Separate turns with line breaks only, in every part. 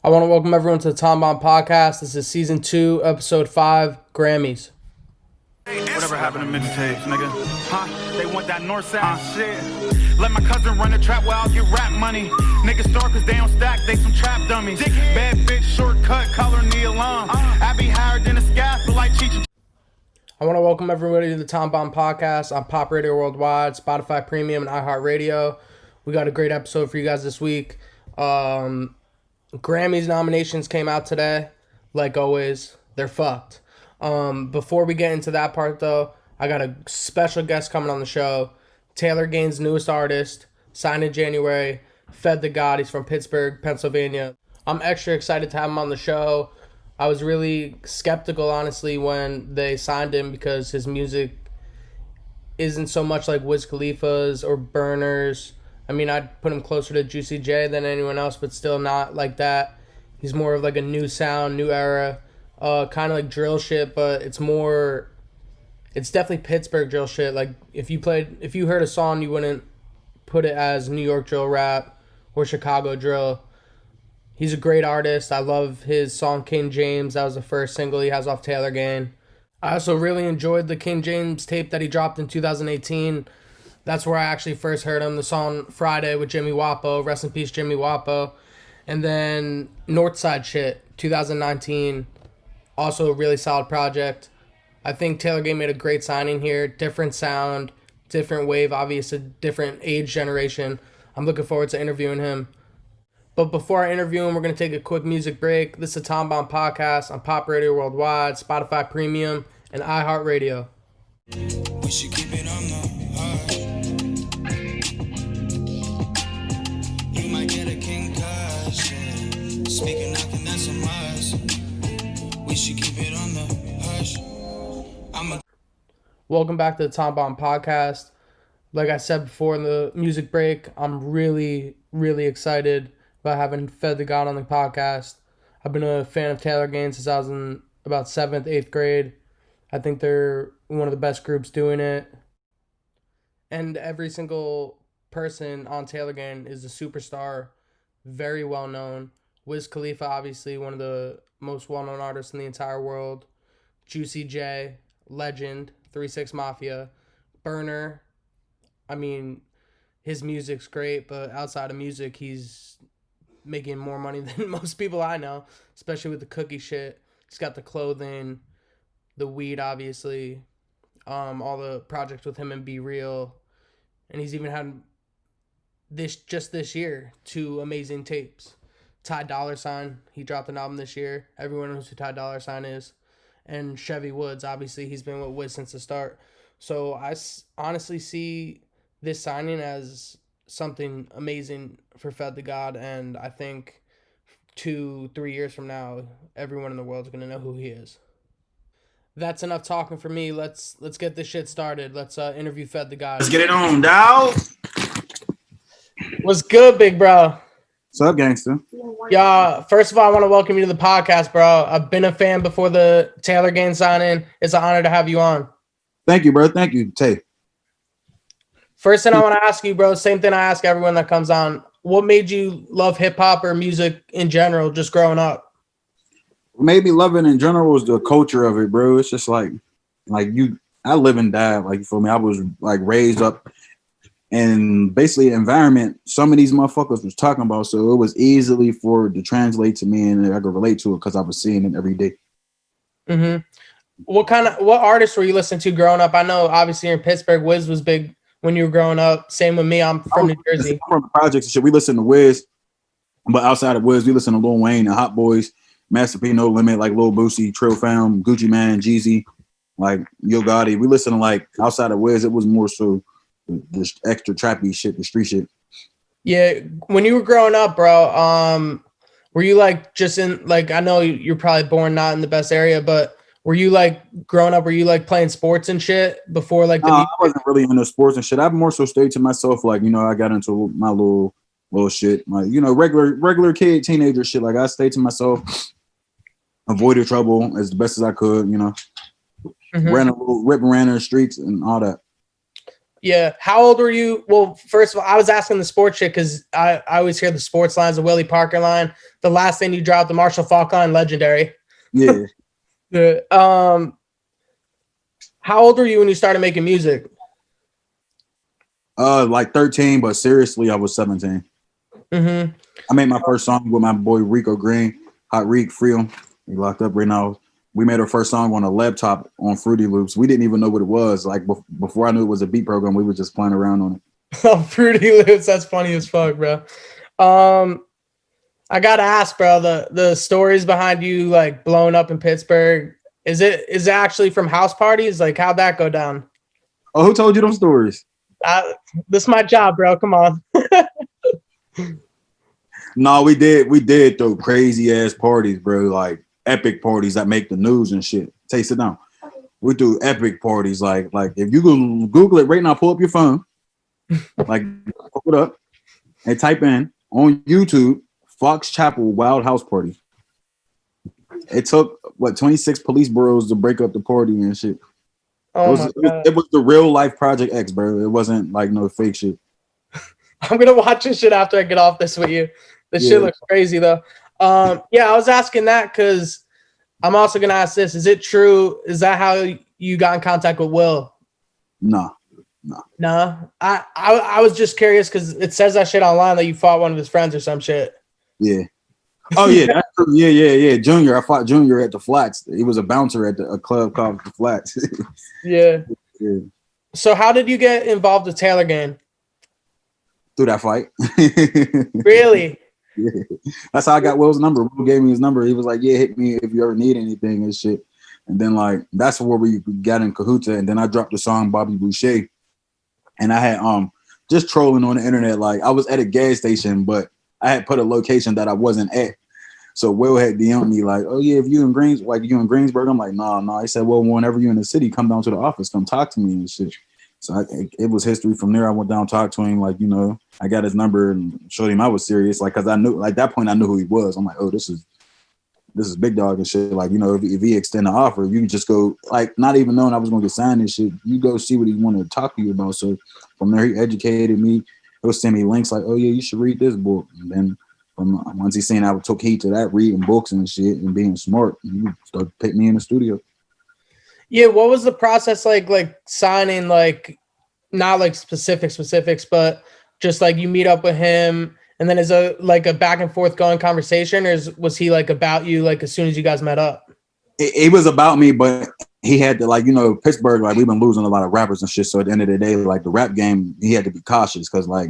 I want to welcome everyone to the Tom Bomb Podcast. This is Season 2, Episode 5, Grammys.
Whatever happened to mixtapes, nigga? Huh? They want that north side shit. Let my cousin run the trap where I'll get rap money. Niggas start cause they don't stack, they some trap dummies. Bad bitch, shortcut, coloring the alarm. I be higher than a sky, feel like Cheech.
I want to welcome everybody to the Tom Bomb Podcast on Pop Radio Worldwide, Spotify Premium, and iHeartRadio. We got a great episode for you guys this week. Grammys nominations came out today. Like always, they're fucked. Before we get into that part, though, I got a special guest coming on the show. Taylor Gaines' newest artist, signed in January, Fed the God. He's from Pittsburgh, Pennsylvania. I'm extra excited to have him on the show. I was really skeptical, honestly, when they signed him because his music isn't so much like Wiz Khalifa's or Burner's. I mean, I'd put him closer to Juicy J than anyone else, but still not like that. He's more of like a new sound, new era, kind of like drill shit, but it's definitely Pittsburgh drill shit. Like if you heard a song, you wouldn't put it as New York drill rap or Chicago drill. He's a great artist. I love his song King James. That was the first single he has off Taylor Gaines. I also really enjoyed the King James tape that he dropped in 2018. That's where I actually first heard him, the song Friday with Jimmy Wopo. Rest in peace, Jimmy Wopo. And then Northside Shit, 2019. Also a really solid project. I think Taylor Gaines made a great signing here. Different sound, different wave, obviously different age generation. I'm looking forward to interviewing him. But before I interview him, we're going to take a quick music break. This is a Tom Bomb Podcast on Pop Radio Worldwide, Spotify Premium, and iHeartRadio.
We should keep it on the hush. You might get a concussion. Speaking nothing, that's a must. We should keep it on the hush.
Welcome back to the Tom Bomb Podcast. Like I said before in the music break, I'm really, really excited about having Fed the God on the podcast. I've been a fan of Taylor Gaines since I was in about 7th, 8th grade. I think they're one of the best groups doing it. And every single person on Taylor Gaines is a superstar, very well known. Wiz Khalifa, obviously one of the most well-known artists in the entire world. Juicy J, legend, 3-6 Mafia. Burner, I mean, his music's great, but outside of music, he's making more money than most people I know, especially with the cookie shit. He's got the clothing, the weed, obviously, all the projects with him and Be Real, and he's even had this year 2 amazing tapes. Ty Dolla $ign, he dropped an album this year. Everyone knows who Ty Dolla $ign is. And Chevy Woods, obviously, he's been with Wiz since the start. So I honestly see this signing as something amazing for Fed the God, and I think 2-3 years from now, everyone in the world is going to know who he is. That's enough talking for me. Let's get this shit started. Let's interview Fed the God.
Let's get it on, dawg.
What's good, big bro?
What's up, gangster?
Yeah, first of all, I want to welcome you to the podcast, bro. I've been a fan before the Taylor Gaines signing. It's an honor to have you on.
Thank you, bro. Thank you, Tay.
First thing I want to ask you, bro, same thing I ask everyone that comes on. What made you love hip-hop or music in general, just growing up?
What made me love it in general was the culture of it, bro. It's just like I live and die, like, you feel me? I was, like, raised up in basically an environment some of these motherfuckers was talking about, so it was easily to translate to me, and I could relate to it because I was seeing it every day.
Mm-hmm. What artists were you listening to growing up? I know, obviously, in Pittsburgh, Wiz was big when you were growing up. Same with me. I'm from New Jersey.
From the projects and shit, we listen to Wiz, but outside of Wiz, we listen to Lil Wayne and Hot Boys, Master P, No Limit, like Lil Boosie, Trill Fam, Gucci Mane, Jeezy, like Yo Gotti. We listen to, like, outside of Wiz, it was more so the extra trappy shit, the street shit.
Yeah, when you were growing up, bro, were you like just in, like, I know you're probably born not in the best area, but were you like growing up? Were you like playing sports and shit before like the?
I wasn't really into sports and shit. I more so stayed to myself. Like, you know, I got into my little shit, like, you know, regular kid, teenager shit. Like, I stayed to myself, avoided trouble as best as I could. You know, ran in the streets and all that.
Yeah. How old were you? Well, first of all, I was asking the sports shit because I always hear the sports lines, the Willie Parker line. The last thing you dropped, the Marshall Faulk line, legendary.
Yeah.
The, how old were you when you started making music?
Like 13, but seriously, I was 17.
Mm-hmm.
I made my first song with my boy Rico Green, Hot Reek, free him. He locked up right now. We made our first song on a laptop on Fruity Loops. We didn't even know what it was. Like before I knew it was a beat program, we were just playing around on it.
Oh, Fruity Loops, that's funny as fuck, bro. I gotta ask, bro, the stories behind you like blowing up in Pittsburgh. Is it actually from house parties? Like, how'd that go down?
Oh, who told you those stories?
This is my job, bro. Come on.
No, we did throw crazy ass parties, bro. Like epic parties that make the news and shit. Taste it down. We do epic parties. Like if you can Google it right now, pull up your phone, like pull it up and type in on YouTube Fox Chapel Wild House Party. It took 26 police bureaus to break up the party and shit.
Oh my God.
It was the real life Project X, bro. It wasn't like no fake shit.
I'm gonna watch this shit after I get off this with you. This shit looks crazy though. Yeah, I was asking that because I'm also gonna ask this. Is it true? Is that how you got in contact with Will?
No.
I was just curious because it says that shit online that you fought one of his friends or some shit.
Yeah. Oh yeah, that's true. Yeah. Junior, I fought Junior at the Flats. He was a bouncer at a club called the Flats.
Yeah.
Yeah.
So how did you get involved with Taylor Gang?
Through that fight.
Really?
Yeah. That's how I got Will's number. Will gave me his number. He was like, "Yeah, hit me if you ever need anything and shit." And then like that's where we got in cahoots. And then I dropped the song Bobby Boucher, and I had just trolling on the internet. Like I was at a gas station, but I had put a location that I wasn't at. So Will had DM'd me like, "Oh yeah, if you in Greensburg." I'm like, "No." He said, "Well, whenever you're in the city, come down to the office, come talk to me and shit." So it was history from there. I went down, talked to him, like, I got his number and showed him I was serious, like, cause I knew, like, that point I knew who he was. I'm like, oh, this is big dog and shit. Like, if he extend the offer, you can just go, like, not even knowing I was gonna get signed and shit. You go see what he wanted to talk to you about. So from there, he educated me. He'll send me links like, oh yeah, you should read this book. And then once he seen I took heed to that, reading books and shit and being smart, he started putting me in the studio.
Yeah, what was the process like signing, like not like specifics, but just like you meet up with him and then is a back and forth going conversation, or was he like about you like as soon as you guys met up?
It was about me, but he had to, like, Pittsburgh, like we've been losing a lot of rappers and shit. So at the end of the day, like the rap game, he had to be cautious because like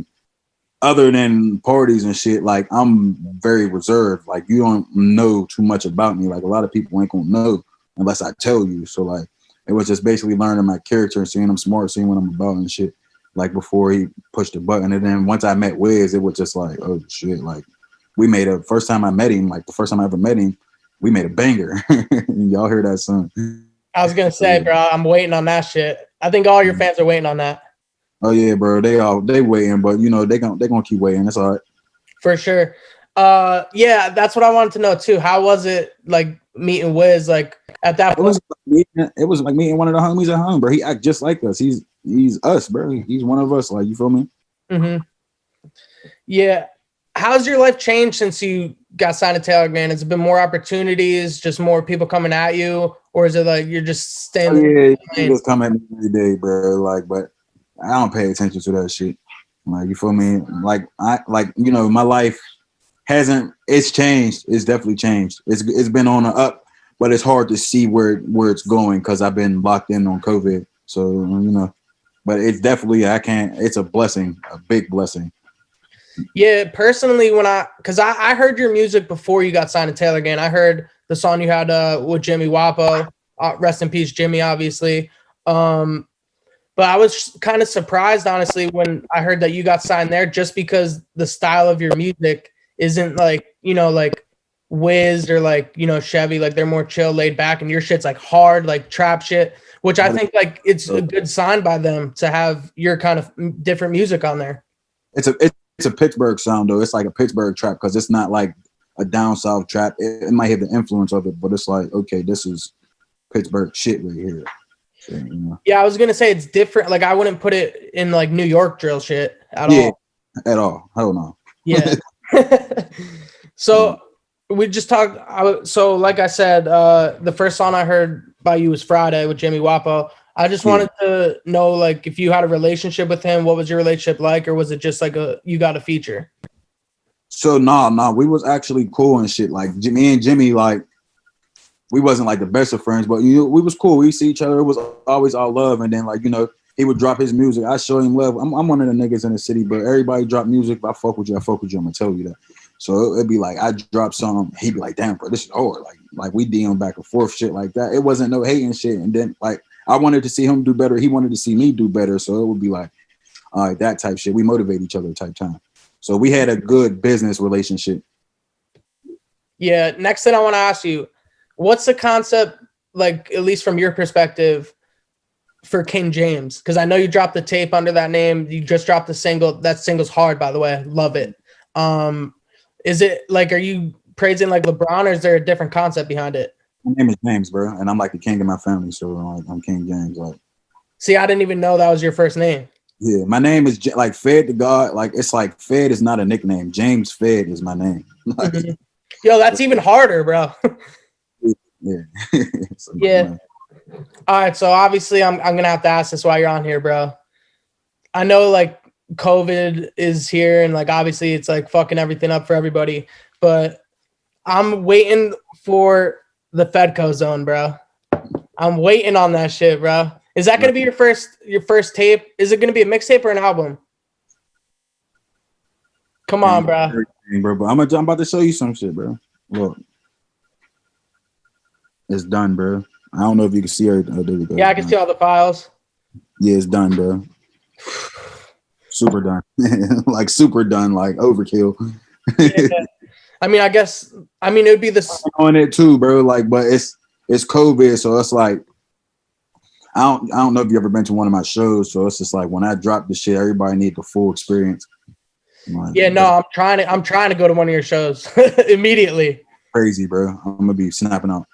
other than parties and shit, like I'm very reserved. Like you don't know too much about me. Like a lot of people ain't gonna know unless I tell you. So like it was just basically learning my character and seeing I'm smart, seeing what I'm about and shit. Like before he pushed the button. And then once I met Wiz, it was just like, oh shit. Like the first time I met him, like the first time I ever met him, we made a banger. Y'all hear that song.
I was gonna say, bro, I'm waiting on that shit. I think all your fans are waiting on that.
Oh yeah, bro. They waiting, but they gonna keep waiting. That's all right.
For sure. Yeah, that's what I wanted to know too. How was it like meeting Wiz? Like at that point,
it was like meeting one of the homies at home, bro. He act just like us. He's us, bro. He's one of us. Like, you feel me?
Mm-hmm. Yeah. How's your life changed since you got signed to Taylor Gang? Has it been more opportunities, just more people coming at you, or is it like you're just standing?
Yeah, you just come at me every day, bro. Like, but I don't pay attention to that shit. Like, you feel me? Like my life it's changed. It's definitely changed. It's been on the up, but it's hard to see where it's going because I've been locked in on COVID. So, but it's definitely, it's a blessing, a big blessing.
Yeah, personally, because I heard your music before you got signed to Taylor Gang. I heard the song you had with Jimmy Wopo. Rest in peace, Jimmy, obviously. But I was kind of surprised, honestly, when I heard that you got signed there, just because the style of your music isn't like, like Wiz or like, Chevy, like they're more chill, laid back, and your shit's like hard, like trap shit, which I think like it's a good sign by them to have your kind of different music on there.
It's a Pittsburgh sound though. It's like a Pittsburgh trap because it's not like a down south trap. It might have the influence of it, but it's like, okay, this is Pittsburgh shit right here. shit, you know.
Yeah, I was gonna say it's different. Like I wouldn't put it in like New York drill shit at
Yeah,
all.
at all. Hell no.
Yeah. So we just talked. So like I said, the first song I heard by you was Friday with Jimmy Wopo. I just
Yeah.
wanted to know, like, if you had a relationship with him, what was your relationship like, or was it just like you got a feature?
So nah, we was actually cool and shit. Like me and Jimmy, like we wasn't like the best of friends, but you know, we was cool. We see each other. It was always all love. And then like, you know, he would drop his music. I show him love. I'm one of the niggas in the city, but everybody drop music. If I fuck with you, I fuck with you. I'm gonna tell you that. So it'd be like I drop some, he'd be like, damn, bro, this is hard. Like we DM back and forth, shit like that. It wasn't no hating shit. And then like I wanted to see him do better. He wanted to see me do better. So it would be like, all right, that type shit. We motivate each other type time. So we had a good business relationship.
Yeah. Next thing I want to ask you, what's the concept, like, at least from your perspective, for King James? Because I know you dropped the tape under that name. You just dropped the single. That single's hard, by the way. Love it. Is it like, are you praising like LeBron, or is there a different concept behind it?
My name is James, bro, and I'm like the king of my family. So like, I'm King James. Like,
See, I didn't even know that was your first name.
yeah, my name is like Fed to God. Like it's like Fed is not a nickname. James Fed is my name. Like,
Yo, that's even harder, bro.
yeah. So,
Yeah. All right, so obviously I'm gonna have to ask this while you're on here, bro. I know like COVID is here, and like obviously it's like fucking everything up for everybody, but I'm waiting for the Fedco zone, bro. I'm waiting on that shit, bro. Is that gonna be your first tape? Is it gonna be a mixtape or an album? Come on, bro.
But I'm about to show you some shit, bro. Look, it's done, bro. I don't know if you can see it. Oh, there we go.
Yeah, I can see all the files.
Yeah, it's done, bro. Super done. Like super done. Like overkill.
Yeah. I mean, it would be this
On it too, bro. Like, but it's COVID, so it's like I don't know if you ever been to one of my shows, so it's just like when I drop the shit, everybody need the full experience. Like,
Yeah, no, I'm trying to go to one of your shows immediately.
Crazy, bro. I'm gonna be snapping out.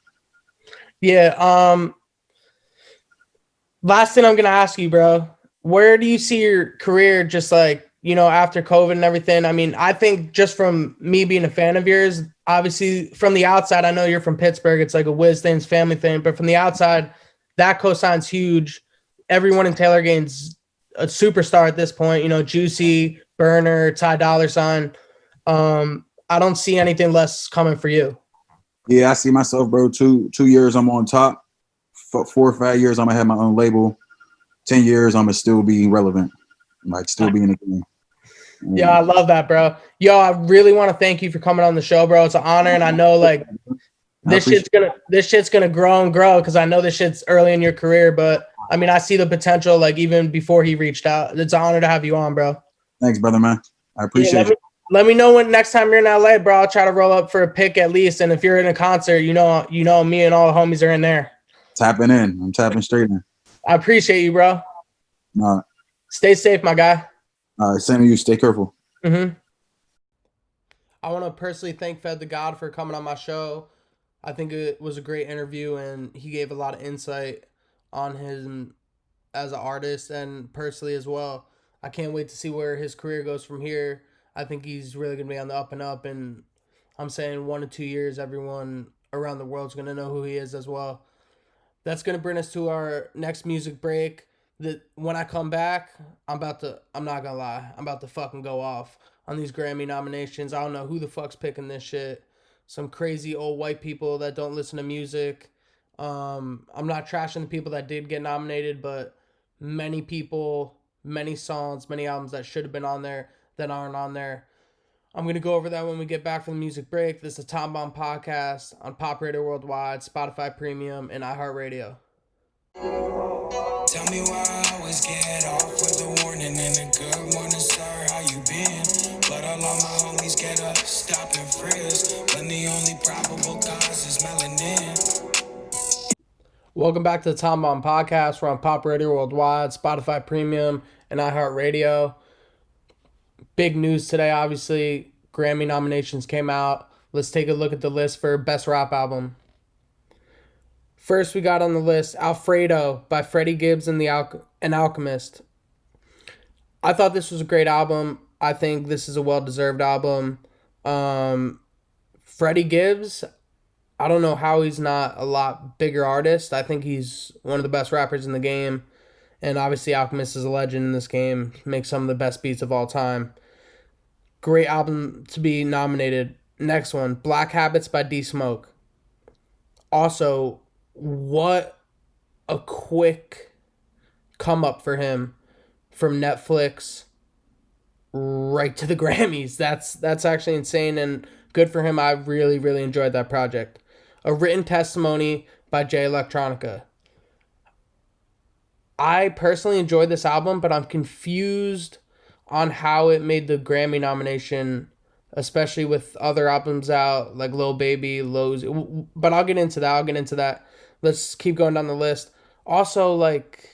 Yeah. Last thing I'm gonna ask you, bro. Where do you see your career just like, you know, after COVID and everything? I mean, I think just from me being a fan of yours, obviously from the outside, I know you're from Pittsburgh. It's like a Wiz thing, family thing. But from the outside, that cosign's huge. Everyone in Taylor Gaines a superstar at this point. You know, Juicy, Burner, Ty Dolla $ign. I don't see anything less coming for you.
Yeah, I see myself, bro. 2 years I'm on top. 4 or 5 years I'm gonna have my own label. 10 years I'm gonna still be relevant, like still be in the game.
Yeah, I love that, bro. Yo, I really want to thank you for coming on the show, bro. It's an honor, and I know like this shit's gonna grow and grow because I know this shit's early in your career, but I mean I see the potential like even before he reached out. It's an honor to have you on, bro.
Thanks, brother, man. I appreciate it.
Let me know when next time you're in LA, bro. I'll try to roll up for a pic at least. And if you're in a concert, you know me and all the homies are in there.
Tapping in. I'm tapping straight in.
I appreciate you, bro.
All right.
Stay safe, my guy.
All right, same to you. Stay careful.
Mm-hmm. I want to personally thank Fed the God for coming on my show. I think it was a great interview, and he gave a lot of insight on him as an artist and personally as well. I can't wait to see where his career goes from here. I think he's really going to be on the up and up, and I'm saying 1 to 2 years, everyone around the world is going to know who he is as well. That's going to bring us to our next music break. When I come back, I'm not going to lie, I'm about to fucking go off on these Grammy nominations. I don't know who the fuck's picking this shit. Some crazy old white people that don't listen to music. I'm not trashing the people that did get nominated, but many people, many songs, many albums that should have been on there that aren't on there. I'm going to go over that when we get back from the music break. This is a Tom Bomb podcast on Pop Radio Worldwide, Spotify Premium, and iHeartRadio.
Tell me why I always get off with a warning and a good morning, sir, how you been? But all of my homies get up, stop and frisk, when the only probable cause is melanin.
Welcome back to the Tom Bomb podcast. We're on Pop Radio Worldwide, Spotify Premium, and iHeartRadio. Big news today, obviously. Grammy nominations came out. Let's take a look at the list for Best Rap Album. First, we got on the list Alfredo by Freddie Gibbs and and Alchemist. I thought this was a great album. I think this is a well-deserved album. Freddie Gibbs, I don't know how he's not a lot bigger artist. I think he's one of the best rappers in the game. And obviously Alchemist is a legend in this game. Makes some of the best beats of all time. Great album to be nominated. Next one, Black Habits by D Smoke. Also, what a quick come up for him from Netflix right to the Grammys. That's actually insane and good for him. I really, really enjoyed that project. A Written Testimony by Jay Electronica. I personally enjoyed this album, but I'm confused on how it made the Grammy nomination, especially with other albums out like Lil Baby, Lowe's. But I'll get into that. Let's keep going down the list. Also, like,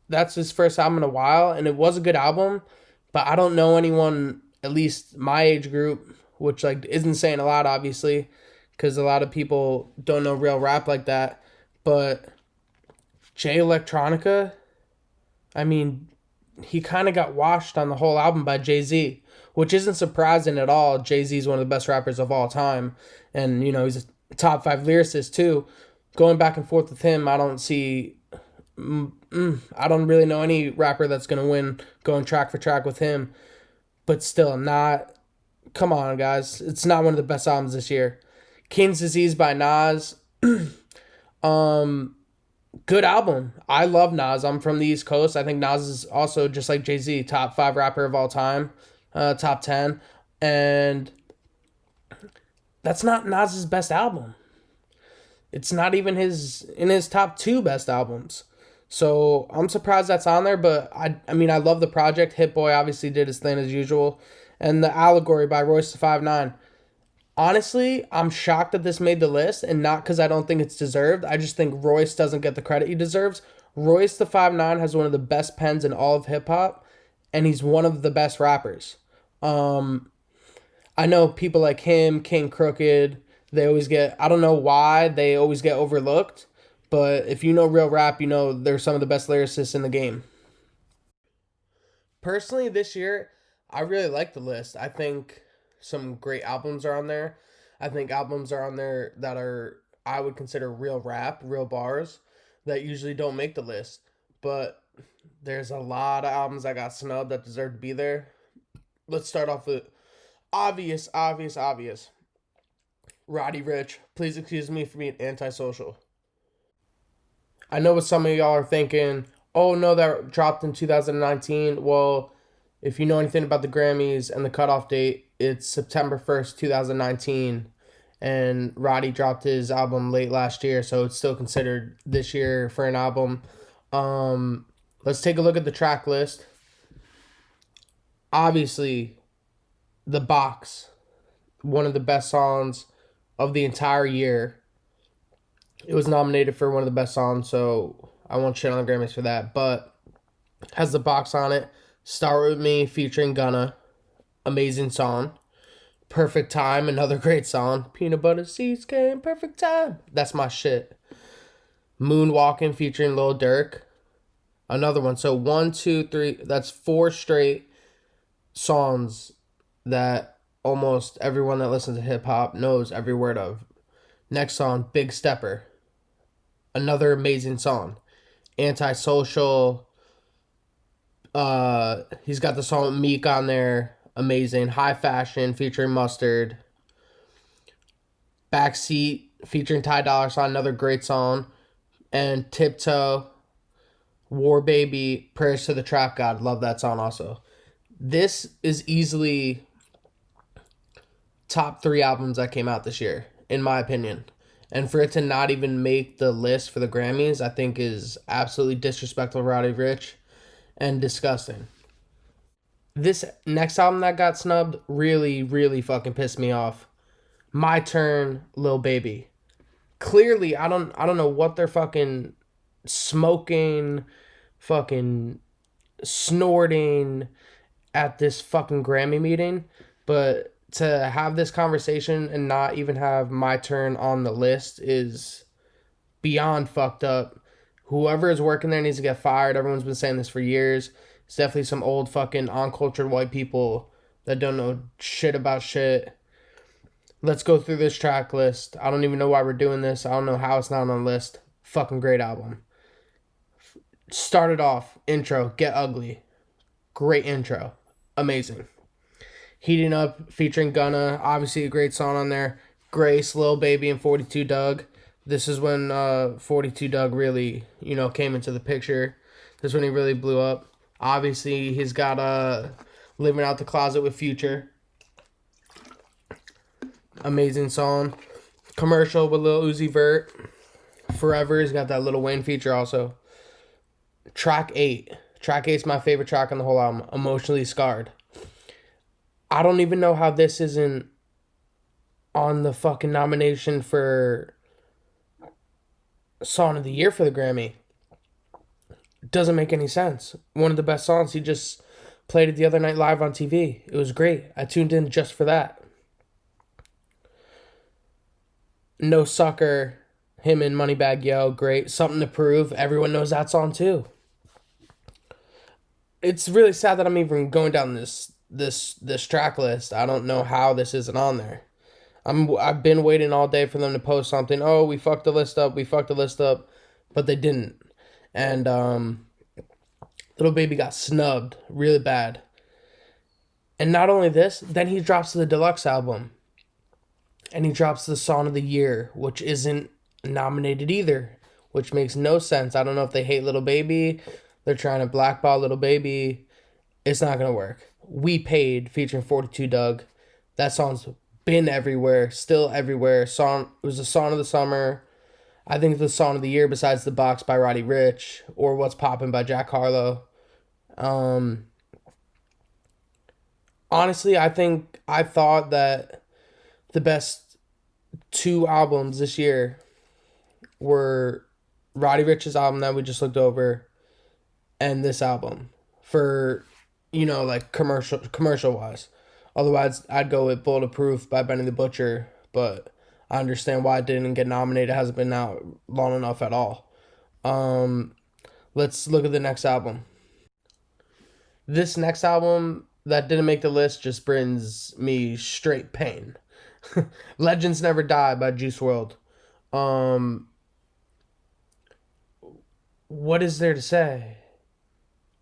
that's his first album in a while, and it was a good album, but I don't know anyone, at least my age group, which like isn't saying a lot, obviously, because a lot of people don't know real rap like that. But Jay Electronica, I mean, he kind of got washed on the whole album by Jay-Z, which isn't surprising at all. Jay-Z is one of the best rappers of all time, and, you know, he's a top 5 lyricist, too. Going back and forth with him, I don't see... I don't really know any rapper that's going to win going track for track with him, but still not... Come on, guys. It's not one of the best albums this year. King's Disease by Nas. Good album. I love Nas. I'm from the East Coast. I think Nas is also, just like Jay-Z, top 5 rapper of all time, top 10. And that's not Nas's best album. It's not even in his top 2 best albums. So I'm surprised that's on there, but I mean, I love the project. Hit Boy obviously did his thing as usual. And The Allegory by Royce da 5'9". Honestly, I'm shocked that this made the list, and not because I don't think it's deserved. I just think Royce doesn't get the credit he deserves. Royce da 5'9" has one of the best pens in all of hip-hop, and he's one of the best rappers. I know people like him, King Crooked, they always get... I don't know why they always get overlooked, but if you know real rap, you know they're some of the best lyricists in the game. Personally, this year, I really like the list. I think some great albums are on there. I think albums are on there that are, I would consider real rap, real bars, that usually don't make the list. But there's a lot of albums that got snubbed that deserve to be there. Let's start off with obvious. Roddy Ricch, Please Excuse Me for Being Antisocial. I know what some of y'all are thinking, oh no, that dropped in 2019. Well, if you know anything about the Grammys and the cutoff date, it's September 1st, 2019. And Roddy dropped his album late last year, so it's still considered this year for an album. Let's take a look at the track list. Obviously, The Box, one of the best songs of the entire year. It was nominated for one of the best songs, so I won't shit on the Grammys for that. But has The Box on it. Start With Me featuring Gunna. Amazing song. Perfect Time, another great song. Peanut Butter Seeds came, perfect time. That's my shit. Moonwalking featuring Lil Durk. Another one. So 1, 2, 3, that's 4 straight songs that almost everyone that listens to hip-hop knows every word of. Next song, Big Stepper. Another amazing song. Antisocial. He's got the song Meek on there. Amazing. High Fashion featuring Mustard. Backseat featuring Ty Dolla $ign. Another great song. And Tiptoe. War Baby. Prayers to the Trap God. Love that song also. This is easily top 3 albums that came out this year, in my opinion. And for it to not even make the list for the Grammys, I think is absolutely disrespectful to Roddy Ricch and disgusting. This next album that got snubbed really, really fucking pissed me off. My Turn, Lil Baby. Clearly, I don't know what they're fucking smoking, fucking snorting at this fucking Grammy meeting, but to have this conversation and not even have My Turn on the list is beyond fucked up. Whoever is working there needs to get fired. Everyone's been saying this for years. It's definitely some old fucking uncultured white people that don't know shit about shit. Let's go through this track list. I don't even know why we're doing this. I don't know how it's not on the list. Fucking great album. Started off, intro, Get Ugly. Great intro. Amazing. Heating Up featuring Gunna. Obviously a great song on there. Grace, Lil Baby, and 42 Doug. This is when 42 Doug really, came into the picture. This is when he really blew up. Obviously, he's got Living Out the Closet with Future. Amazing song. Commercial with Lil Uzi Vert. Forever. He's got that Lil Wayne feature also. Track 8. Track 8 is my favorite track on the whole album. Emotionally Scarred. I don't even know how this isn't on the fucking nomination for Song of the Year for the Grammy. Doesn't make any sense. One of the best songs. He just played it the other night live on TV. It was great. I tuned in just for that. No Sucker, him and Moneybagg Yo, great. Something to Prove. Everyone knows that song too. It's really sad that I'm even going down this track list. I don't know how this isn't on there. I've been waiting all day for them to post something. Oh, we fucked the list up. But they didn't. And Lil Baby got snubbed really bad. And not only this, then he drops the deluxe album. And he drops the Song of the Year, which isn't nominated either, which makes no sense. I don't know if they hate Lil Baby. They're trying to blackball Lil Baby. It's not going to work. We Paid, featuring 42 Doug. That song's been everywhere, still everywhere. It was the song of the summer. I think it's the song of the year besides The Box by Roddy Ricch or What's Poppin' by Jack Harlow. Honestly, I thought that the best 2 albums this year were Roddy Ricch's album that we just looked over and this album for, like commercial wise. Otherwise, I'd go with Bulletproof by Benny the Butcher, but I understand why it didn't get nominated. It hasn't been out long enough at all. Let's look at the next album. This next album that didn't make the list just brings me straight pain. Legends Never Die by Juice WRLD. What is there to say?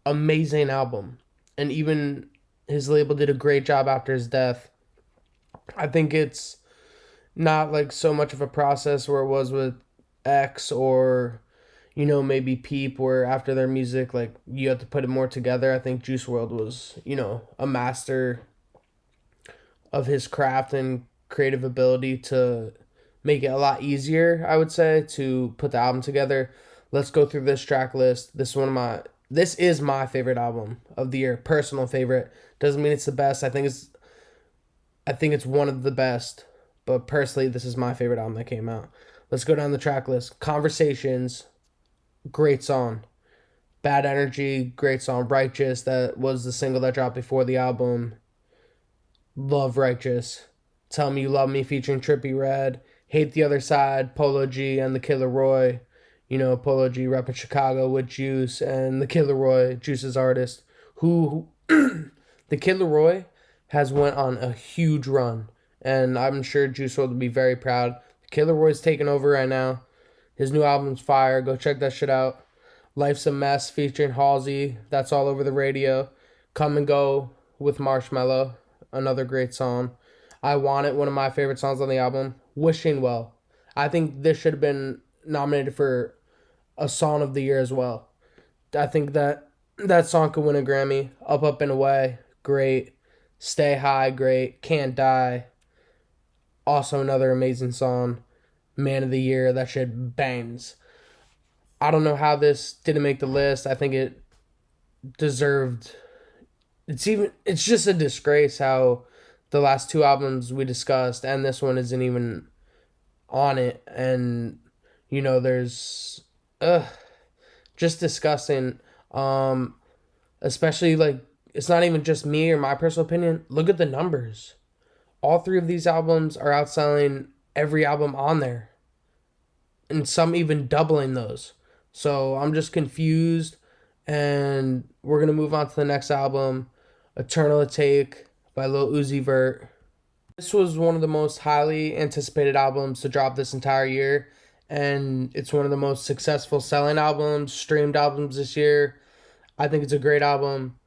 Amazing album. And even his label did a great job after his death. I think it's not like so much of a process where it was with X or, maybe Peep, where after their music, like, you have to put it more together. I think Juice WRLD was, a master of his craft and creative ability to make it a lot easier, I would say, to put the album together. Let's go through this track list. This is my favorite album of the year, personal favorite. Doesn't mean it's the best. I think it's one of the best, but personally, this is my favorite album that came out. Let's go down the track list. Conversations, great song. Bad Energy, great song. Righteous, that was the single that dropped before the album. Love Righteous. Tell Me You Love Me featuring Trippie Redd. Hate the Other Side, Polo G and the Killer Roy. Polo G repping Chicago with Juice and the Killer Roy, Juice's artist, who the Killer Roy has went on a huge run, and I'm sure Juice WRLD will be very proud. The Killer Roy's taking over right now. His new album's fire. Go check that shit out. Life's a Mess featuring Halsey. That's all over the radio. Come and Go with Marshmello. Another great song. I Want It, one of my favorite songs on the album. Wishing Well. I think this should have been nominated for a Song of the Year as well. I think that song could win a Grammy. Up, Up, and Away. Great. Stay High. Great. Can't Die. Also another amazing song. Man of the Year. That shit bangs. I don't know how this didn't make the list. I think it deserved... It's just a disgrace how the last 2 albums we discussed and this one isn't even on it. And, there's... just disgusting. Especially, like, it's not even just me or my personal opinion. Look at the numbers. All 3 of these albums are outselling every album on there. and some even doubling those. So I'm just confused, and we're gonna move on to the next album, Eternal Take by Lil Uzi Vert. This was one of the most highly anticipated albums to drop this entire year, and it's one of the most successful selling albums, streamed albums this year. I think it's a great album.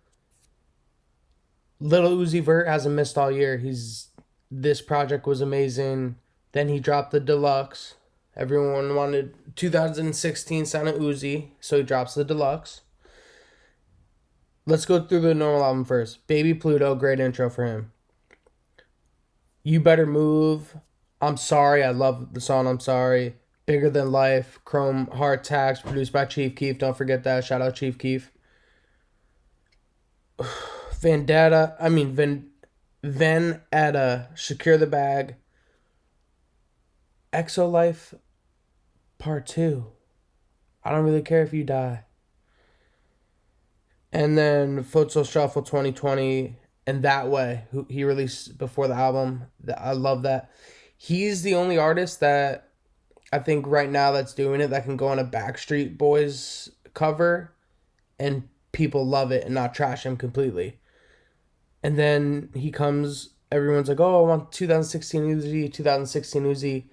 Lil Uzi Vert hasn't missed all year. This project was amazing. Then he dropped the deluxe. Everyone wanted 2016 sound of Uzi, so he drops the deluxe. Let's go through the normal album first. Baby Pluto, great intro for him. You Better Move. I'm Sorry, I love the song I'm Sorry. Bigger Than Life, Chrome Heart Tags, produced by Chief Keef. Don't forget that. Shout out Chief Keef. Vendetta, Secure the Bag. Exo Life Part 2. I don't really care if you die. And then Futsal Shuffle 2020 and That Way, who he released before the album. I love that. He's the only artist that I think right now that's doing it that can go on a Backstreet Boys cover and people love it and not trash him completely. And then he comes, everyone's like, oh, I want 2016 Uzi.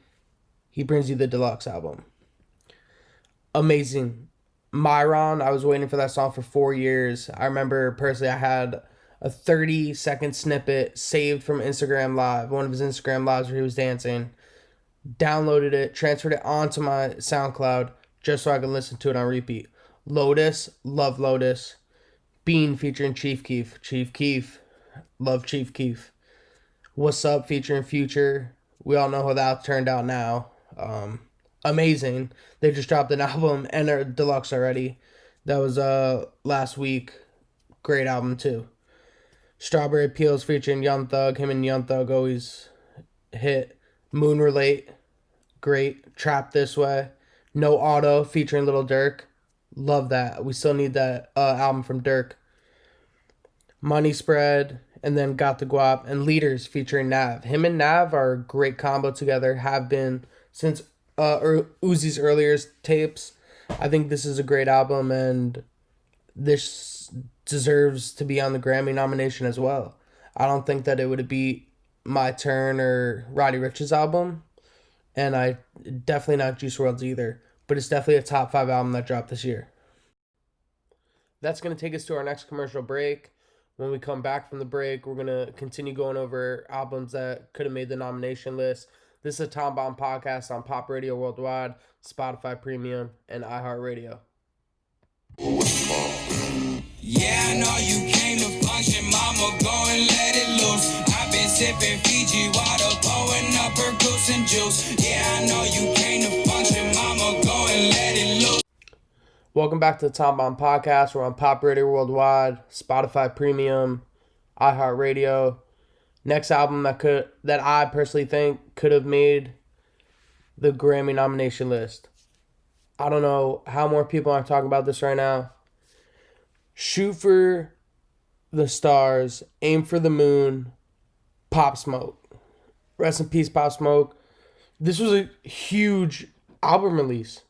He brings you the deluxe album. Amazing. Myron, I was waiting for that song for 4 years. I remember personally I had a 30-second snippet saved from Instagram Live, one of his Instagram Lives where he was dancing. Downloaded it, transferred it onto my SoundCloud just so I could listen to it on repeat. Lotus, love Lotus. Bean featuring Chief Keef. Chief Keef, love Chief Keef. What's Up featuring Future. We all know how that turned out now. Amazing. They just dropped an album and a deluxe already. That was last week. Great album too. Strawberry Peels featuring Young Thug. Him and Young Thug always hit. Moon Relate. Great. Trap This Way. No Auto featuring Lil Durk. Love that. We still need that album from Durk. Money Spread. And then Got the Guap. And Leaders featuring Nav. Him and Nav are a great combo together. Have been since Uzi's earlier tapes. I think this is a great album, and this deserves to be on the Grammy nomination as well. I don't think that it would beat My Turn or Roddy Ricch's album, and I definitely not Juice WRLD's either, but it's definitely a top 5 album that dropped this year. That's going to take us to our next commercial break. When we come back from the break, we're going to continue going over albums that could have made the nomination list. This is a Tom Bomb podcast on Pop Radio Worldwide, Spotify Premium, and iHeartRadio.
Yeah, I know you came to function, mama, go and let it loose. I've been sipping Fiji water, pouring up her goose and juice. Yeah, I know you came to function, mama, go and let it loose.
Welcome back to the Tom Bomb podcast. We're on Pop Radio Worldwide, Spotify Premium, iHeartRadio. Next album that I personally think could have made the Grammy nomination list. I don't know how more people are talking about this right now. Shoot for the Stars, Aim for the Moon, Pop Smoke. Rest in peace, Pop Smoke. This was a huge album release.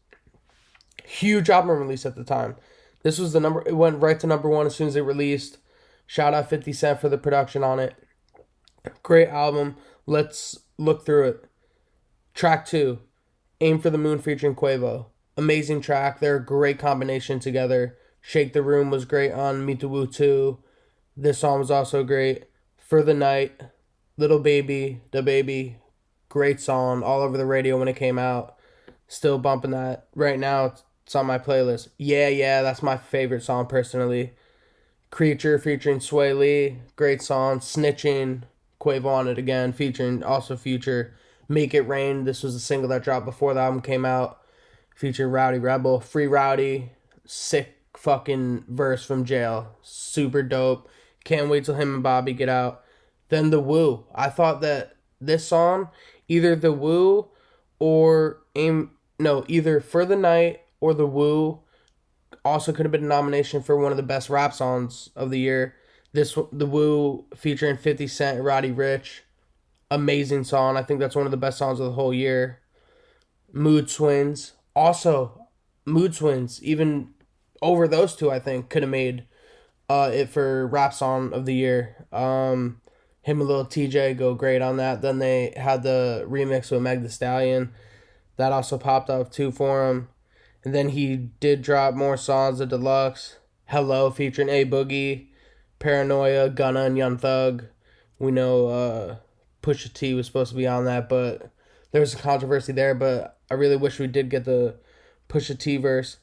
Huge album release at the time. This was it went right to number 1 as soon as it released. Shout out 50 Cent for the production on it. Great album. Let's look through it. Track 2, Aim for the Moon featuring Quavo. Amazing track. They're a great combination together. Shake the Room was great on Meet the Woo 2. This song was also great. For the Night, Little Baby, Da Baby. Great song. All over the radio when it came out. Still bumping that. Right now, it's on my playlist. Yeah, that's my favorite song personally. Creature featuring Sway Lee. Great song. Snitching. Quavo on it again, featuring also Future. Make It Rain. This was a single that dropped before the album came out. Featuring Rowdy Rebel. Free Rowdy. Sick fucking verse from jail. Super dope. Can't wait till him and Bobby get out. Then The Woo. I thought that this song, either The Woo or either For the Night or The Woo also could have been a nomination for one of the best rap songs of the year. The Woo featuring 50 Cent and Roddy Ricch. Amazing song. I think that's one of the best songs of the whole year. Mood Swings. Also, Mood Swings, even over those two, I think, could have made it for Rap Song of the Year. Him and Lil TJ go great on that. Then they had the remix with Meg Thee Stallion. That also popped up too for him. And then he did drop more songs of Deluxe. Hello featuring A Boogie, Paranoia, Gunna, and Young Thug. We know Pusha T was supposed to be on that, but there was a controversy there. But I really wish we did get the Pusha T verse.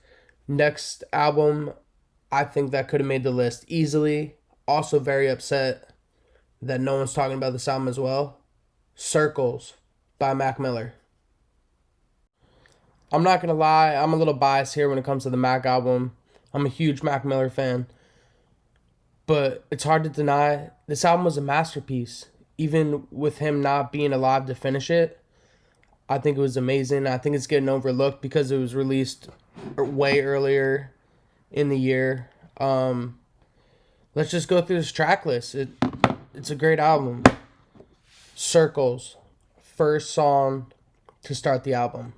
Next album, I think that could have made the list easily. Also very upset that no one's talking about this album as well. Circles by Mac Miller. I'm not gonna lie, I'm a little biased here when it comes to the Mac album. I'm a huge Mac Miller fan. But it's hard to deny, this album was a masterpiece. Even with him not being alive to finish it, I think it was amazing. I think it's getting overlooked because it was released way earlier in the year. Let's just go through this track list. It's a great album. Circles, first song to start the album.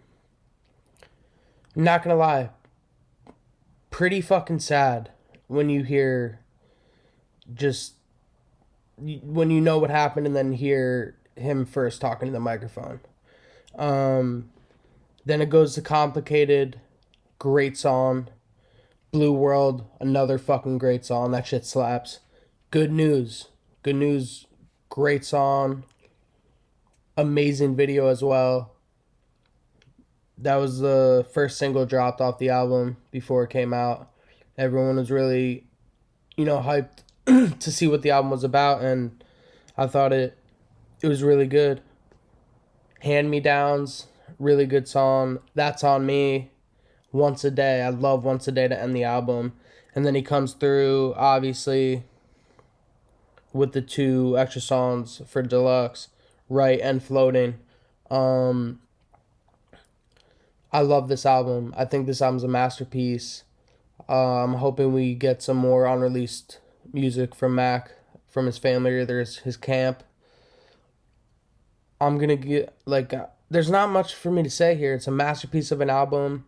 I'm not gonna lie, pretty fucking sad when you hear when you know what happened and then hear him first talking to the microphone. Then it goes to Complicated, great song. Blue World, another fucking great song. That shit slaps. Good News, great song. Amazing video as well. That was the first single dropped off the album before it came out. Everyone was really, hyped to see what the album was about, and I thought it was really good. Hand Me Downs, really good song. That's On Me, Once a Day. I love Once a Day to end the album. And then he comes through, obviously, with the two extra songs for Deluxe, Right and Floating. I love this album. I think this album's a masterpiece. I'm hoping we get some more unreleased music from Mac, from his family, or there's his camp. I'm gonna get, there's not much for me to say here. It's a masterpiece of an album.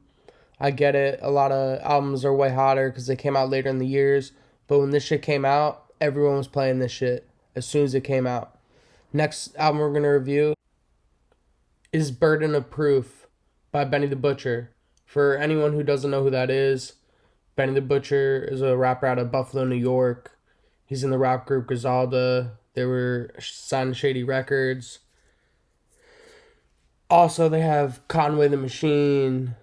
I get it. A lot of albums are way hotter because they came out later in the years. But when this shit came out, everyone was playing this shit as soon as it came out. Next album we're gonna review is Burden of Proof by Benny the Butcher. For anyone who doesn't know who that is, Benny the Butcher is a rapper out of Buffalo, New York. He's in the rap group Griselda. They were signed to Shady Records. Also, they have Conway the Machine,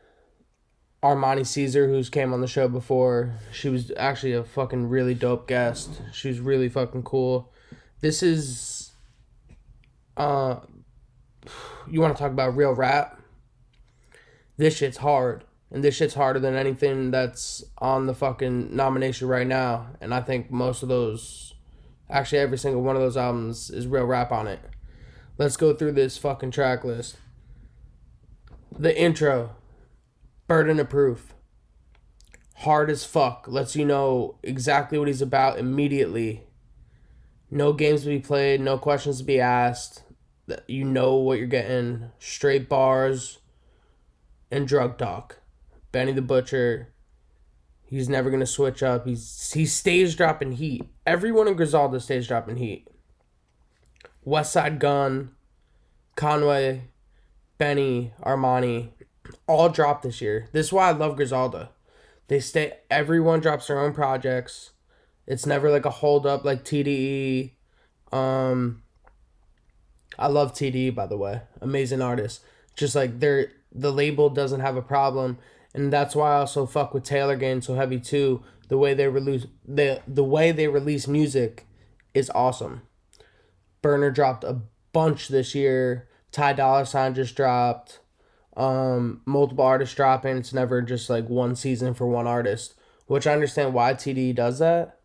Armani Caesar, who's came on the show before. She was actually a fucking really dope guest. She was really fucking cool. This is, you want to talk about real rap? This shit's hard. And this shit's harder than anything that's on the fucking nomination right now. And I think most of those, actually every single one of those albums is real rap on it. Let's go through this fucking track list. The intro, Burden of Proof. Hard as fuck. Lets you know exactly what he's about immediately. No games to be played, no questions to be asked. You know what you're getting. Straight bars and drug talk. Benny the Butcher, he's never going to switch up. He stays dropping heat. Everyone in Griselda stays dropping heat. Westside Gun, Conway, Benny, Armani, all dropped this year. This is why I love Griselda. Everyone drops their own projects. It's never like a hold up like TDE. I love TDE, by the way. Amazing artist. Just like the label doesn't have a problem. And that's why I also fuck with Taylor Gang so heavy too. The way they release music is awesome. Burner dropped a bunch this year. Ty Dolla $ign just dropped. Multiple artists dropping. It's never just like one season for one artist, which I understand why TDE does that.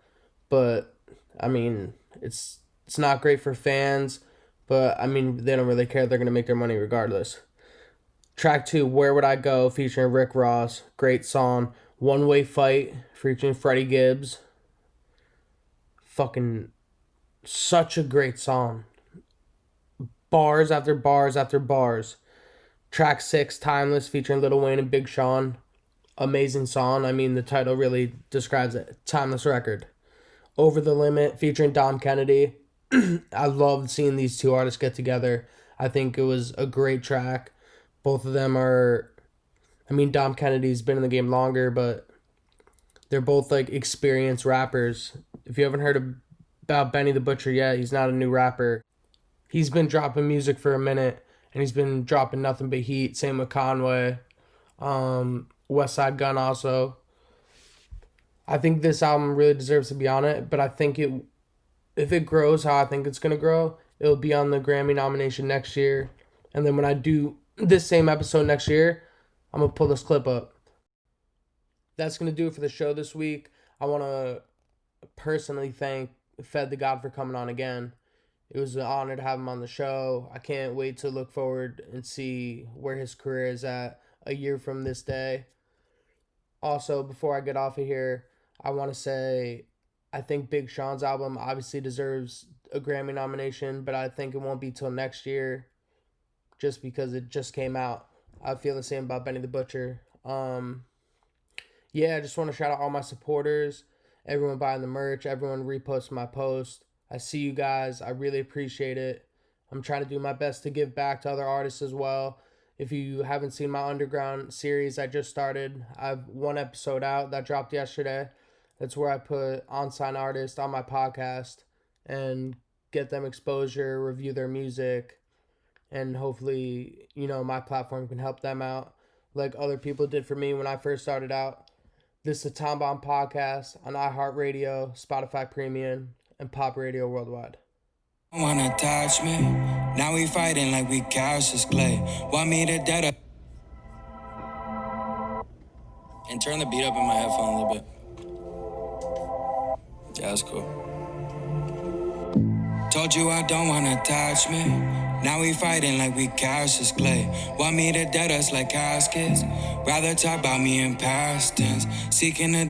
But I mean, it's not great for fans. But I mean, they don't really care. They're gonna make their money regardless. Track 2, Where Would I Go, featuring Rick Ross. Great song. One Way Fight, featuring Freddie Gibbs. Fucking such a great song. Bars after bars after bars. Track 6, Timeless, featuring Lil Wayne and Big Sean. Amazing song. I mean, the title really describes it. Timeless record. Over the Limit, featuring Dom Kennedy. I loved seeing these two artists get together. I think it was a great track. Both of them are, I mean, Dom Kennedy's been in the game longer, but they're both like experienced rappers. If you haven't heard about Benny the Butcher yet, he's not a new rapper. He's been dropping music for a minute, and he's been dropping nothing but heat. Same with Conway. West Side Gun also. I think this album really deserves to be on it, but I think if it grows how I think it's going to grow, it'll be on the Grammy nomination next year. And then when I do this same episode next year, I'm going to pull this clip up. That's going to do it for the show this week. I want to personally thank Fed the God for coming on again. It was an honor to have him on the show. I can't wait to look forward and see where his career is at a year from this day. Also, before I get off of here, I want to say I think Big Sean's album obviously deserves a Grammy nomination, but I think it won't be till next year just because it just came out. I feel the same about Benny the Butcher. I just want to shout out all my supporters, everyone buying the merch, everyone reposting my post. I see you guys. I really appreciate it. I'm trying to do my best to give back to other artists as well. If you haven't seen my Underground series I just started, I have one episode out that dropped yesterday. That's where I put on-sign artists on my podcast and get them exposure, review their music, and hopefully, my platform can help them out like other people did for me when I first started out. This is the Tom Bomb Podcast on iHeartRadio, Spotify Premium, and Pop Radio Worldwide.
Wanna touch me? Now we fighting like we Cassius Clay. Want me to dead up? And turn the beat up in my headphone a little bit. Yeah, that's cool. Told you I don't wanna touch me. Now we fighting like we Cassius Clay. Want me to dead us like caskets? Rather talk about me in past tense. Seeking a